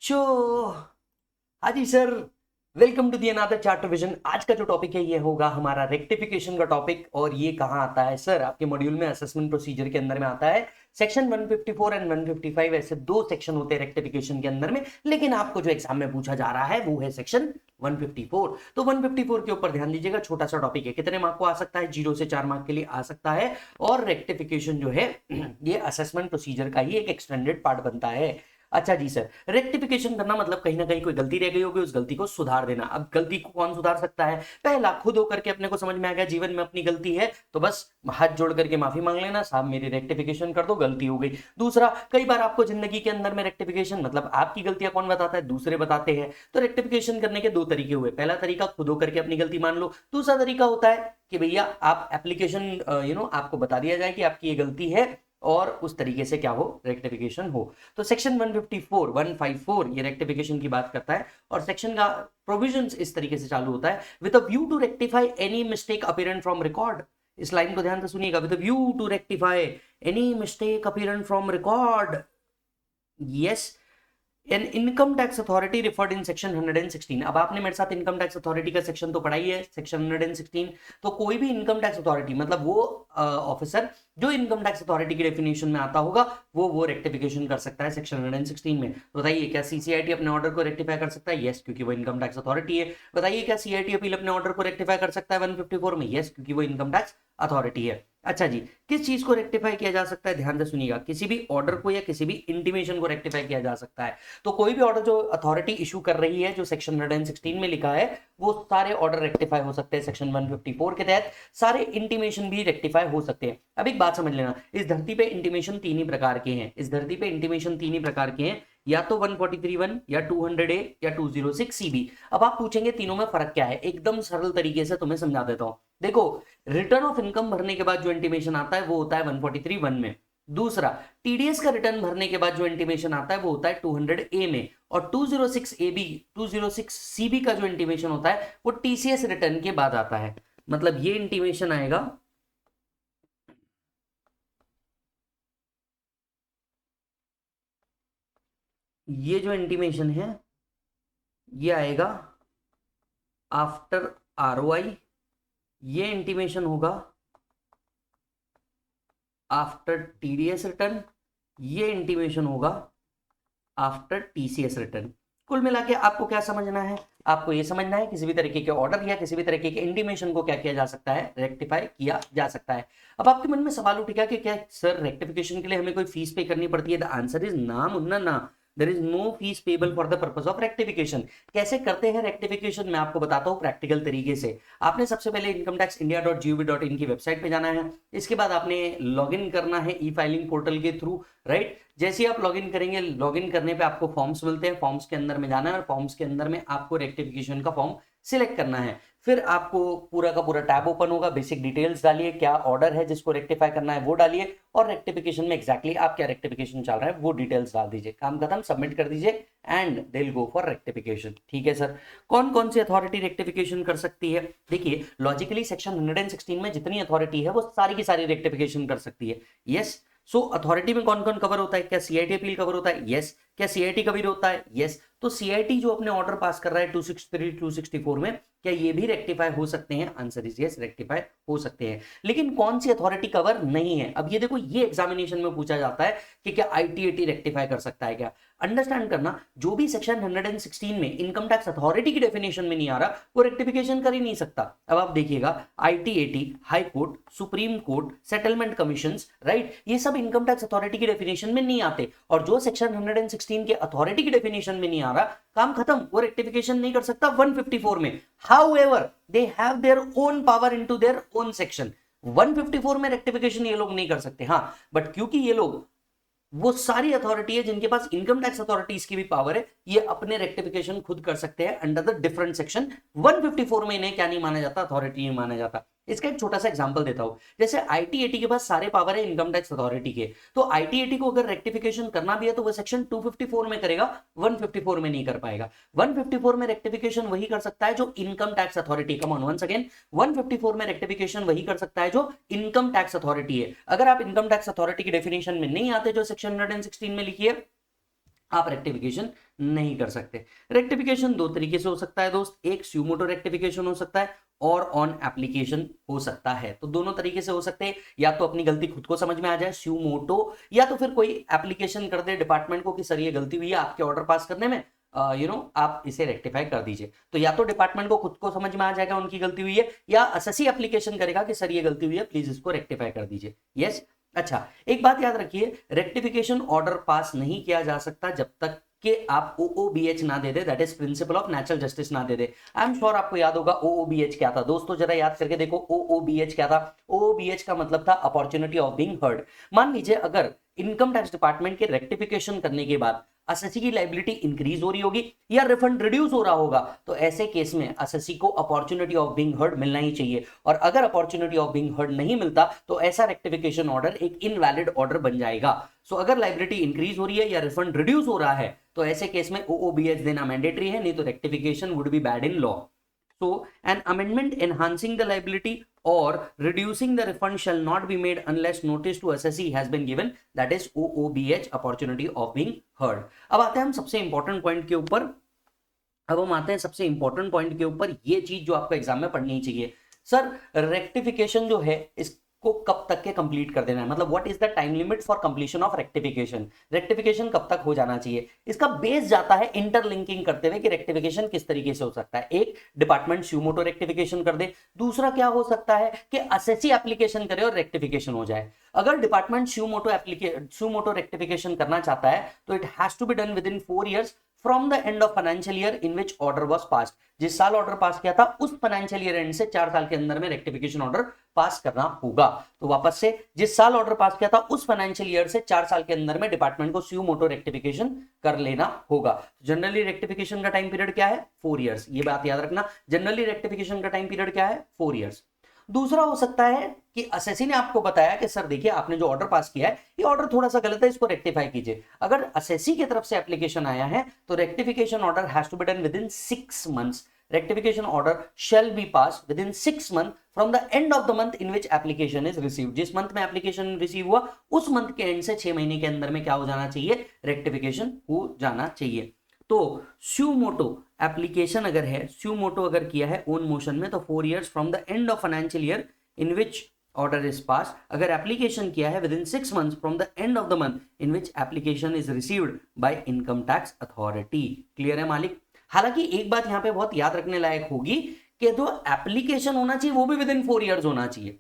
Show. हाँ जी sir, welcome to the another chart vision. आज का जो टॉपिक है ये होगा हमारा रेक्टिफिकेशन का टॉपिक। और ये कहाँ आता है सर? आपके मॉड्यूल में असेसमेंट प्रोसीजर के अंदर में आता है। सेक्शन 154 एंड 155 ऐसे दो सेक्शन होते हैं रेक्टिफिकेशन के अंदर में, लेकिन आपको जो एग्जाम में पूछा जा रहा है वो है सेक्शन 154। तो 154 के ऊपर ध्यान दीजिएगा, छोटा सा टॉपिक है। कितने मार्क को आ सकता है? 0 से 4 मार्क के लिए आ सकता है। और रेक्टिफिकेशन जो है ये असेसमेंट प्रोसीजर का ही एक एक्सटेंडेड पार्ट बनता है। अच्छा जी सर, रेक्टिफिकेशन करना मतलब कहीं ना कहीं कोई गलती रह गई होगी, उस गलती को सुधार देना। अब गलती को कौन सुधार सकता है? पहला, खुद होकर के अपने को समझ में आ गया जीवन में अपनी गलती है तो बस हाथ जोड़ करके माफी मांग लेना, साहब मेरी रेक्टिफिकेशन कर दो, गलती हो गई। दूसरा, कई बार आपको जिंदगी के अंदर में रेक्टिफिकेशन मतलब आपकी गलतियां कौन बताता है? दूसरे बताते हैं। तो रेक्टिफिकेशन करने के दो तरीके हुए। पहला तरीका, खुद होकर के अपनी गलती मान लो। दूसरा तरीका होता है कि भैया आप एप्लीकेशन आपको बता दिया जाए कि आपकी ये गलती है और उस तरीके से क्या हो, रेक्टिफिकेशन हो। तो सेक्शन 154 ये रेक्टिफिकेशन की बात करता है। और सेक्शन का प्रोविजंस इस तरीके से चालू होता है, with a view to rectify any mistake apparent from record. इस लाइन को ध्यान से सुनिएगा, with a view to rectify any mistake apparent from record. Yes, an income tax authority referred in section 116। अब आपने मेरे साथ इनकम टैक्स अथॉरिटी का सेक्शन तो पढ़ा ही है, सेक्शन 116। तो कोई भी इनकम टैक्स अथॉरिटी मतलब वो ऑफिसर जो इनकम टैक्स अथॉरिटी की डेफिनेशन में आता होगा वो रेक्टिफिकेशन कर सकता है सेक्शन 116 में। तो बताइए, क्या सीसीआईटी अपने ऑर्डर को रेक्टिफाई कर सकता है? यस, क्योंकि वो इनकम टैक्स अथॉरिटी है। बताइए, क्या सीआईटी अपील अपने ऑर्डर को रेक्टिफाई कर सकता है 154 में? यस, क्योंकि वो इनकम टैक्स अथॉरिटी है। अच्छा जी, किस चीज को रेक्टिफाई किया जा सकता है? ध्यान से सुनिएगा, किसी भी ऑर्डर को या किसी भी इंटीमेशन को रेक्टिफाई किया जा सकता है। तो कोई भी ऑर्डर जो अथॉरिटी इशू कर रही है, जो सेक्शन 116 में लिखा है, वो सारे ऑर्डर रेक्टिफाई हो सकते हैं सेक्शन 154 के तहत। सारे इंटीमेशन भी रेक्टिफाई हो सकते हैं। अब एक बात समझ लेना, इस धरती पे इंटीमेशन तीन ही प्रकार के हैं। इस धरती पे इंटीमेशन तीन ही प्रकार के हैं, या तो 143(1) या 200A या 206CB। अब आप पूछेंगे तीनों में फर्क क्या है? एकदम सरल तरीके से तुम्हें समझा देता हूं। देखो, रिटर्न ऑफ इनकम भरने के बाद जो इंटीमेशन आता है वो होता है 143(1) में। दूसरा, टीडीएस का रिटर्न भरने के बाद जो इंटीमेशन आता है वो होता है 200A में। और 206AB 206CB का जो इंटीमेशन होता है वो टीसीएस रिटर्न के बाद आता है। मतलब ये इंटीमेशन आएगा, ये जो इंटीमेशन है ये आएगा आफ्टर आरओआई। ये इंटीमेशन होगा आफ्टर टीडीएस रिटर्न। ये इंटीमेशन होगा आफ्टर टीसीएस रिटर्न। कुल मिला के आपको क्या समझना है? आपको ये समझना है किसी भी तरीके के ऑर्डर या किसी भी तरीके के इंटीमेशन को क्या किया जा सकता है? रेक्टिफाई किया जा सकता है। अब आपके मन में सवाल उठेगा कि क्या सर रेक्टिफिकेशन के लिए हमें कोई फीस पे करनी पड़ती है? द आंसर इज ना मुन्ना ना। There is no fees payable for the purpose of rectification. कैसे करते हैं रेक्टिफिकेशन, मैं आपको बताता हूँ प्रैक्टिकल तरीके से। आपने सबसे पहले incometaxindia.gov.in की वेबसाइट पे जाना है। इसके बाद आपने लॉग इन करना है ई फाइलिंग पोर्टल के थ्रू, राइट। जैसे ही आप लॉगिन करेंगे, लॉगिन करने पे आपको फॉर्म्स मिलते हैं, फॉर्म्स के अंदर में जाना है और फॉर्म्स के अंदर में आपको रेक्टिफिकेशन का फॉर्म सिलेक्ट करना है। फिर आपको पूरा का पूरा टैब ओपन होगा, बेसिक डिटेल्स डालिए, क्या ऑर्डर है जिसको रेक्टिफाई करना है वो डालिए, और रेक्टिफिकेशन में एग्जैक्टली आप क्या रेक्टिफिकेशन चल रहा है वो डिटेल्स डाल दीजिए। काम खत्म, सबमिट कर दीजिए and they will go for rectification. ठीक है सर, कौन कौन सी अथॉरिटी रेक्टिफिकेशन कर सकती है? देखिए, लॉजिकली सेक्शन 116 में जितनी अथॉरिटी है वो सारी की सारी रेक्टिफिकेशन कर सकती है। यस, सो अथॉरिटी में कौन कौन कवर होता है? क्या सीआईटी अपील कवर होता है? यस। क्या सीआईटी कवर होता है? यस। तो सीआईटी जो अपने ऑर्डर पास कर रहा है 263 264 में, क्या ये भी रेक्टिफाई हो सकते हैं? आंसर इज यस, रेक्टिफाई हो सकते हैं। लेकिन कौन सी अथॉरिटी कवर नहीं है? अब ये देखो, ये एग्जामिनेशन में पूछा जाता है कि क्या आईटीएटी रेक्टिफाई कर सकता है क्या? अंडरस्टैंड करना, जो भी सेक्शन 116 में इनकम टैक्स अथॉरिटी की डेफिनेशन में नहीं आ रहा वो रेक्टिफिकेशन कर ही नहीं सकता। अब आप देखिएगा, ITAT, high court, supreme court, settlement commissions, right, ये सब इनकम टैक्स अथॉरिटी की डेफिनेशन में नहीं आते। और जो सेक्शन 116 के अथॉरिटी की डेफिनेशन में नहीं आ रहा, काम खत्म, वो रेक्टिफिकेशन नहीं कर सकता 154 में। However they have their own power into their own section. 154 में रेक्टिफिकेशन ये लोग नहीं कर सकते। हाँ, बट क्योंकि ये लोग वो सारी अथॉरिटी है जिनके पास इनकम टैक्स अथॉरिटीज की भी पावर है, ये अपने रेक्टिफिकेशन खुद कर सकते हैं अंडर द डिफरेंट सेक्शन। 154 में इन्हें क्या नहीं माना जाता? अथॉरिटी नहीं माना जाता। इसका एक छोटा सा एग्जांपल देता हूं, जैसे आईटीएटी के पास सारे पावर है इनकम टैक्स अथॉरिटी के, तो आईटीएटी को अगर रेक्टिफिकेशन करना भी है तो वो सेक्शन 254 में करेगा, 154 में नहीं कर पाएगा। 154 में रेक्टिफिकेशन वही कर सकता है जो income tax authority, come on once again, 154 में रेक्टिफिकेशन वही कर सकता है जो इनकम टैक्स अथॉरिटी है। अगर आप इनकम टैक्स अथॉरिटी की डेफिनेशन में नहीं आते जो सेक्शन 116 में लिखी है, आप रेक्टिफिकेशन नहीं कर सकते। रेक्टिफिकेशन दो तरीके से हो सकता है दोस्त, एक स्यूमोटो रेक्टिफिकेशन हो सकता है और ऑन एप्लीकेशन हो सकता है। तो दोनों तरीके से हो सकते हैं, या तो अपनी गलती खुद को समझ में आ जाए स्यूमोटो, या तो फिर कोई एप्लीकेशन कर दे डिपार्टमेंट को कि सर ये गलती हुई है आपके ऑर्डर पास करने में, आप इसे रेक्टिफाई कर दीजिए। तो या तो डिपार्टमेंट को खुद को समझ में आ जाएगा उनकी गलती हुई है, या असेसी एप्लीकेशन करेगा कि सर ये गलती हुई है प्लीज इसको रेक्टिफाई कर दीजिए। यस। अच्छा, एक बात याद रखिए, रेक्टिफिकेशन ऑर्डर पास नहीं किया जा सकता जब तक कि आप OOBH ना दे दे, that is principle of natural justice ना दे दे। आई एम श्योर आपको याद होगा OOBH क्या था दोस्तों, जरा याद करके देखो OOBH क्या था। OOBH का मतलब था अपॉर्चुनिटी ऑफ बीइंग हर्ड। मान लीजिए अगर इनकम टैक्स डिपार्टमेंट के रेक्टिफिकेशन करने के बाद असेसी की लाइबिलिटी इंक्रीज हो रही होगी या रिफंड रिड्यूस हो रहा होगा, तो ऐसे केस में असेसी को अपॉर्चुनिटी ऑफ बीइंग हर्ड मिलना ही चाहिए। और अगर अपॉर्चुनिटी ऑफ बीइंग हर्ड नहीं मिलता तो ऐसा रेक्टिफिकेशन ऑर्डर एक इनवैलिड ऑर्डर बन जाएगा। सो अगर लाइबिलिटी इंक्रीज हो रही है या रिफंड रिड्यूस हो रहा है तो ऐसे केस में OOBH देना मैंडेटरी है, नहीं तो rectification would be bad in law. So an amendment enhancing the liability or reducing the refund shall not be made unless notice to assessee has been given, that is OOBH, opportunity of being heard। अब आते हैं हम सबसे important point के ऊपर। ये चीज जो आपको एग्जाम में पढ़नी चाहिए, सर रेक्टिफिकेशन जो है इसको कब तक के कंप्लीट कर देना है, मतलब what is the time limit for completion of rectification, rectification कब तक हो जाना चाहिए। इसका बेस जाता है इंटरलिंकिंग करते हुए कि रेक्टिफिकेशन किस तरीके से हो सकता है। एक, डिपार्टमेंट स्यूमोटो रेक्टिफिकेशन कर दे, दूसरा क्या हो सकता है कि असेसी एप्लीकेशन करे और रेक्टिफिकेशन हो जाए। अगर डिपार्टमेंट स्यूमोटो रेक्टिफिकेशन करना चाहता है तो it has to be done with in 4 years from the end of financial year in which order was passed. जिस साल ऑर्डर पास किया था उस फाइनेंशियल ईयर एंड से 4 साल के अंदर में रेक्टिफिकेशन ऑर्डर पास करना होगा। तो वापस से, जिस साल ऑर्डर पास किया था उस फाइनेंशियल ईयर से 4 साल के अंदर में डिपार्टमेंट को स्यूमोटो रेक्टिफिकेशन कर लेना होगा। जनरली रेक्टिफिकेशन का टाइम पीरियड क्या है, 4 years। ये बात याद रखना, जनरली रेक्टिफिकेशन का टाइम पीरियड क्या है, 4 years। दूसरा हो सकता है कि असेसी ने आपको बताया कि सर देखिए आपने जो ऑर्डर पास किया है ये ऑर्डर थोड़ा सा गलत है, इसको रेक्टिफाई कीजिए। अगर असेसी की तरफ से एप्लीकेशन आया है तो rectification order has to be done with in 6 months। Rectification order shall be pass with in 6 months from the end of the month in which application is received. जिस month में application receive हुआ उस month के and से 6 महीने के अंदर में क्या हो जाना चाहिए, रेक्टिफिकेशन हो जाना चाहिए। तो स्यूमोटो एप्लीकेशन अगर है, स्यूमोटो अगर किया है ओन मोशन में, तो 4 years from the end of financial year in which order is pass. अगर एप्लीकेशन किया है with in 6 months from the end of the month in which application is received by income tax authority. Clear है मालिक। हालांकि एक बात यहां पे बहुत याद रखने लायक होगी कि जो एप्लीकेशन होना चाहिए वो भी विद इन 4 years होना चाहिए।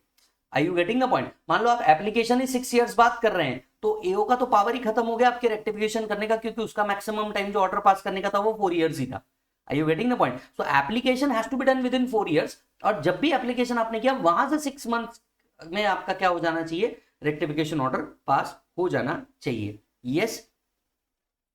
Are you getting the point. मान लो आप एप्लीकेशन ही 6 years बाद कर रहे हैं तो एओ का तो पावर ही खत्म हो गया आपके रेक्टिफिकेशन करने का, क्योंकि उसका मैक्सिमम टाइम जो ऑर्डर पास करने का था वो 4 years ही था। Are you getting the point. So application has to be done with in 4 years, और जब भी एप्लीकेशन आपने किया वहां से 6 months में आपका क्या हो जाना चाहिए, रेक्टिफिकेशन ऑर्डर पास हो जाना चाहिए। यस।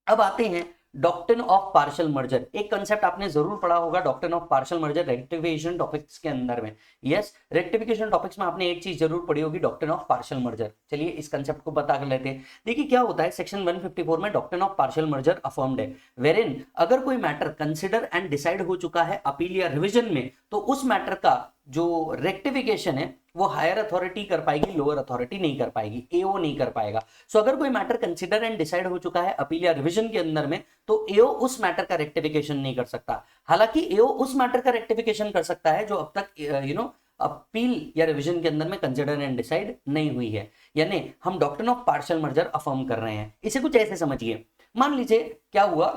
अब आते हैं डॉक्ट्रिन ऑफ पार्शियल मर्जर। एक कंसेप्ट आपने जरूर पढ़ा होगा doctrine of partial merger rectification topics के अंदर में। यस, रेक्टिफिकेशन टॉपिक्स में आपने एक चीज जरूर पढ़ी होगी, डॉक्ट्रिन ऑफ पार्शियल मर्जर। चलिए इस कंसेप्ट को बता कर लेते हैं। देखिए क्या होता है, सेक्शन 154 में doctrine of partial merger affirmed है, वेरिन अगर कोई मैटर कंसिडर एंड डिसाइड हो चुका है अपील या रिविजन में, तो उस मैटर का जो रेक्टिफिकेशन है वो हायर अथॉरिटी कर पाएगी, लोअर अथॉरिटी नहीं कर पाएगी, एओ नहीं कर पाएगा। सो अगर कोई मैटर कंसिडर एंड डिसाइड हो चुका है अपील या रिवीजन के अंदर में, तो एओ उस मैटर का रेक्टिफिकेशन नहीं कर सकता। हालांकि एओ उस मैटर का रेक्टिफिकेशन कर सकता है जो अब तक अपील या रिवीजन के अंदर में कंसिडर एंड डिसाइड नहीं हुई है। यानी हम doctrine of partial merger affirm कर रहे हैं। इसे कुछ ऐसे समझिए, मान लीजिए क्या हुआ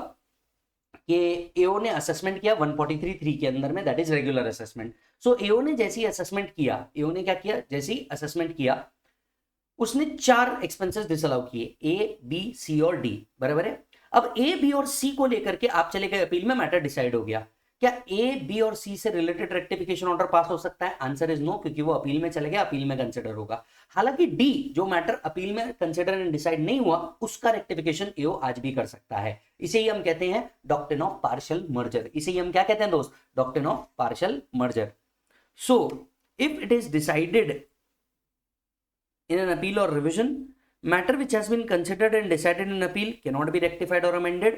कि एओ ने असेसमेंट किया 143(3) के अंदर में, दैट इज रेगुलर असेसमेंट। सो एओ ने जैसी असेसमेंट किया, एओ ने क्या किया, जैसी असेसमेंट किया उसने 4 एक्सपेंसेस डिसअलाउ किए, ए बी सी और डी, बराबर है। अब ए बी और सी को लेकर के आप चले गए अपील में, मैटर डिसाइड हो गया। क्या ए बी और सी से रिलेटेड रेक्टिफिकेशन ऑर्डर पास हो सकता है? आंसर इज नो, क्योंकि वो अपील में चले गए, अपील में कंसिडर होगा। हालांकि डी जो मैटर अपील में कंसिडर एंड डिसाइड नहीं हुआ उसका रेक्टिफिकेशन एओ आज भी कर सकता है। इसे ही हम कहते हैं डॉक्ट्रिन ऑफ पार्शियल मर्जर। इसे ही हम क्या कहते हैं दोस्त, doctrine of partial merger. So if it is decided in an appeal or revision, matter which has been considered and decided in appeal cannot be rectified or amended.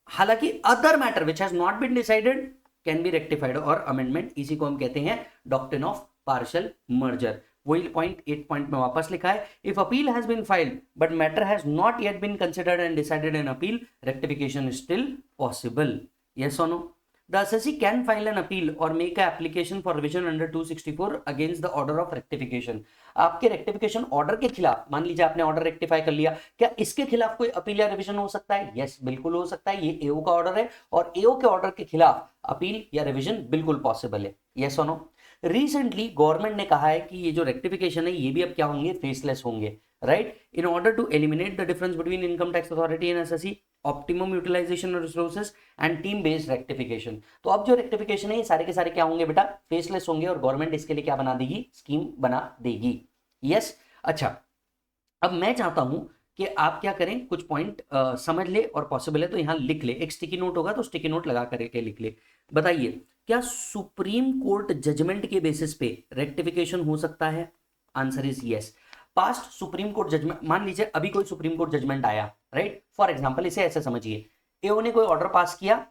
हालांकि other matter which has not been decided can be rectified or amendment, इसी को हम कहते हैं doctrine of partial merger. वही point 8 point में वापस लिखा है, if appeal has been filed but matter has not yet been considered and decided in appeal, rectification is still possible. Yes और no? The assessee can file an appeal or make an application for revision under 264 against the order of rectification। आपके rectification order के खिलाफ, मान लीजिए आपने order rectify कर लिया, क्या इसके खिलाफ कोई अपील या रिवीजन हो सकता है? यस, बिल्कुल हो सकता है। ये एओ का ऑर्डर है और एओ के ऑर्डर के खिलाफ अपील या रिवीजन बिल्कुल पॉसिबल है। यस और नो? रिसेंटली गवर्नमेंट ने कहा है कि ये जो रेक्टिफिकेशन है ये भी अब क्या होंगे? फेसलेस होंगे, right? In order to eliminate the difference between income tax authority and SSC, optimum utilisation of resources and team based rectification. तो अब जो रेक्टिफिकेशन है ये सारे के सारे क्या होंगे बेटा? फेसलेस होंगे और गवर्नमेंट इसके लिए क्या बना देगी? स्कीम बना देगी। यस, अच्छा, अब मैं चाहता हूं कि आप क्या करें, कुछ पॉइंट समझ ले और पॉसिबल है तो यहां लिख ले। एक स्टिकी नोट होगा तो स्टिकी नोट लगा करके लिख ले। बताइए, क्या सुप्रीम कोर्ट जजमेंट के बेसिस पे रेक्टिफिकेशन हो सकता है? Answer is yes. Past Supreme Court judgement, मान लीजिए अभी कोई सुप्रीम कोर्ट जजमेंट आया, राइट? फॉर एग्जांपल इसे ऐसे समझिए, एओ ने कोई ऑर्डर पास किया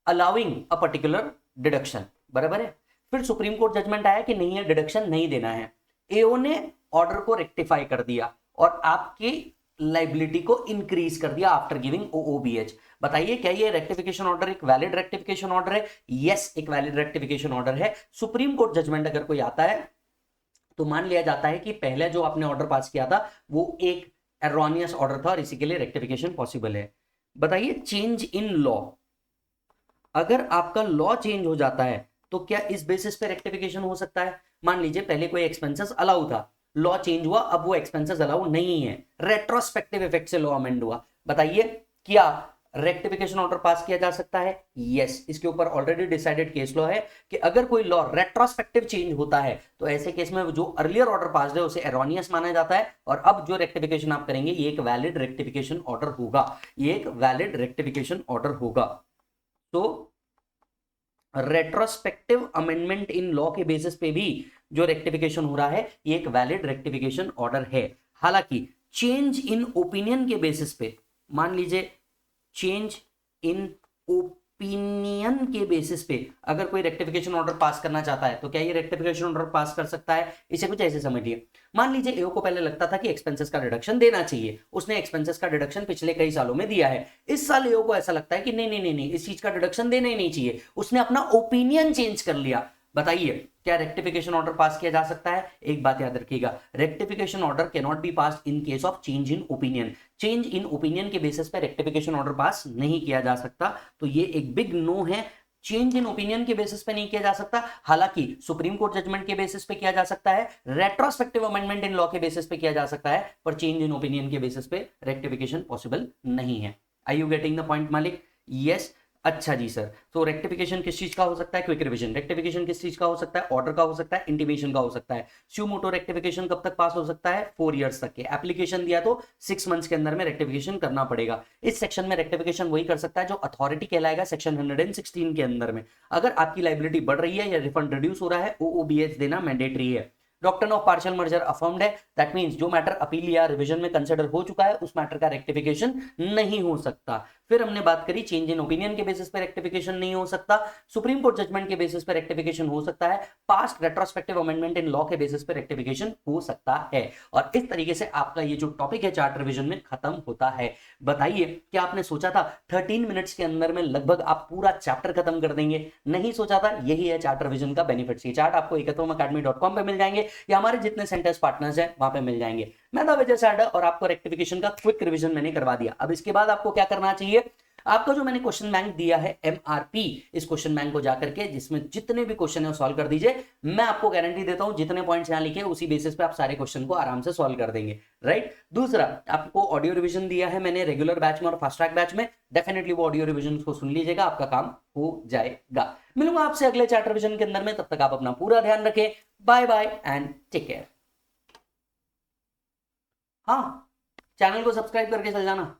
अलाउइंग अ पर्टिकुलर डिडक्शन, बराबर है? फिर सुप्रीम कोर्ट जजमेंट आया कि नहीं है, डिडक्शन नहीं देना है। एओ ने ऑर्डर को रेक्टिफाई कर दिया और आपकी लाइबिलिटी को इंक्रीज कर दिया आफ्टर गिविंग ओओबीएच। बताइए, क्या ये रेक्टिफिकेशन ऑर्डर एक वैलिड रेक्टिफिकेशन ऑर्डर है? यस, एक वैलिड रेक्टिफिकेशन ऑर्डर है। सुप्रीम कोर्ट जजमेंट अगर कोई आता है तो मान लिया जाता है कि पहले जो आपने ऑर्डर पास किया था वो एक एरोनियस ऑर्डर था और इसी के लिए रेक्टिफिकेशन पॉसिबल है। बताइए, चेंज इन लॉ, अगर आपका लॉ चेंज हो जाता है तो क्या इस बेसिस पे रेक्टिफिकेशन हो सकता है? मान लीजिए पहले कोई एक्सपेंसेस अलाउ था, लॉ चेंज हुआ, अब वो एक्सपेंसेस अलाउ नहीं है, रेट्रोस्पेक्टिव इफेक्ट से लॉ अमेंड हुआ। बताइए, क्या रेक्टिफिकेशन ऑर्डर पास किया जा सकता है? यस, इसके ऊपर ऑलरेडी डिसाइडेड केस लॉ है कि अगर कोई लॉ रेट्रोस्पेक्टिव चेंज होता है तो ऐसे केस में जो अर्लियर ऑर्डर पास है उसे एरोनियस माना जाता है और अब जो रेक्टिफिकेशन आप करेंगे ये एक वैलिड रेक्टिफिकेशन ऑर्डर होगा, ये एक वैलिड रेक्टिफिकेशन ऑर्डर होगा। तो रेट्रोस्पेक्टिव अमेंडमेंट इन लॉ के बेसिस पे भी जो रेक्टिफिकेशन हो रहा है ये एक वैलिड रेक्टिफिकेशन ऑर्डर है। हालांकि चेंज इन ओपिनियन के बेसिस पे, मान लीजिए चेंज इन ओपिनियन के बेसिस पे अगर कोई रेक्टिफिकेशन ऑर्डर पास करना चाहता है तो क्या ये रेक्टिफिकेशन ऑर्डर पास कर सकता है? इसे कुछ ऐसे समझिए, मान लीजिए एओ को पहले लगता था कि एक्सपेंसेस का डिडक्शन देना चाहिए, उसने एक्सपेंसेस का डिडक्शन पिछले कई सालों में दिया है, इस साल एओ को ऐसा लगता है कि नहीं नहीं नहीं नहीं, इस चीज का डिडक्शन देना ही नहीं चाहिए, उसने अपना ओपिनियन चेंज कर लिया। बताइए, क्या रेक्टिफिकेशन ऑर्डर पास किया जा सकता है? एक बात याद रखिएगा, rectification order can not be passed in case of change in opinion. Change in opinion के बेसिस पे रेक्टिफिकेशन ऑर्डर पास नहीं किया जा सकता, तो ये एक बिग नो है। चेंज इन ओपिनियन के बेसिस पे नहीं किया जा सकता, हालांकि सुप्रीम कोर्ट जजमेंट के बेसिस पे किया जा सकता है, रेट्रोस्पेक्टिव अमेंडमेंट इन लॉ के बेसिस पे किया जा सकता है, पर चेंज इन ओपिनियन के बेसिस पे रेक्टिफिकेशन पॉसिबल नहीं है। Are you getting the point मालिक? यस, अच्छा जी सर। तो रेक्टिफिकेशन किस चीज का हो सकता है? Quick revision. रेक्टिफिकेशन किस चीज का हो सकता है? ऑर्डर का हो सकता है, इंटीमेशन का हो सकता है। स्यू मोटो रेक्टिफिकेशन कब तक पास हो सकता है? 4 इयर्स तक के। एप्लीकेशन दिया तो 6 मंथ्स के अंदर में रेक्टिफिकेशन करना पड़ेगा। इस सेक्शन में रेक्टिफिकेशन वही कर सकता है जो अथॉरिटी कहलाएगा सेक्शन 116 के अंदर में। अगर आपकी लाइबिलिटी बढ़ रही है या रिफंड रिड्यूस हो रहा है, ओओबीएच देना मैंडेटरी है। Doctrine of partial merger affirmed है, दैट मींस जो मैटर अपील या रिवीजन में कंसीडर हो चुका है उस मैटर का रेक्टिफिकेशन नहीं हो सकता। फिर हमने बात करी चेंज इन ओपिनियन के बेसिस पे रेक्टिफिकेशन नहीं हो सकता, सुप्रीम कोर्ट जजमेंट के बेसिस पे रेक्टिफिकेशन हो सकता है, past retrospective amendment in law के बेसिस पे रेक्टिफिकेशन हो सकता है। और इस तरीके से आपका ये जो टॉपिक है चार्ट रिवीजन में खत्म होता है। बताइए, क्या आपने सोचा था 13 मिनट्स के अंदर में लगभग आप पूरा चैप्टर खत्म कर देंगे? नहीं सोचा था। यही है चार्ट रिवीजन का बेनिफिट्स। ये चार्ट आपको ekathamacademy.com पे मिल जाएंगे या हमारे जितने सेंटर्स पार्टनर्स हैं वहां पे मिल जाएंगे। मैं था विजय साडा और आपको रेक्टिफिकेशन का क्विक रिवीजन मैंने करवा दिया। अब इसके बाद आपको क्या करना चाहिए? आपका जो मैंने क्वेश्चन बैंक दिया है एमआरपी, इस क्वेश्चन बैंक को जाकर के जिसमें जितने भी क्वेश्चन है वो सॉल्व कर दीजिए। मैं आपको गारंटी देता हूं जितने पॉइंट्स यहां लिखे उसी बेसिस पे आप सारे क्वेश्चन को आराम से सॉल्व कर देंगे, राइट। दूसरा, आपको ऑडियो रिवीजन दिया है मैंने रेगुलर बैच में और फास्ट ट्रैक बैच में, डेफिनेटली वो ऑडियो रिवीजन को सुन लीजिएगा, आपका काम हो जाएगा। मिलूंगा आपसे अगले चार्ट रिवीजन के अंदर में, तब तक आप अपना पूरा ध्यान रखें। Bye bye and take care. हाँ, चैनल को सब्सक्राइब करके चल जाना।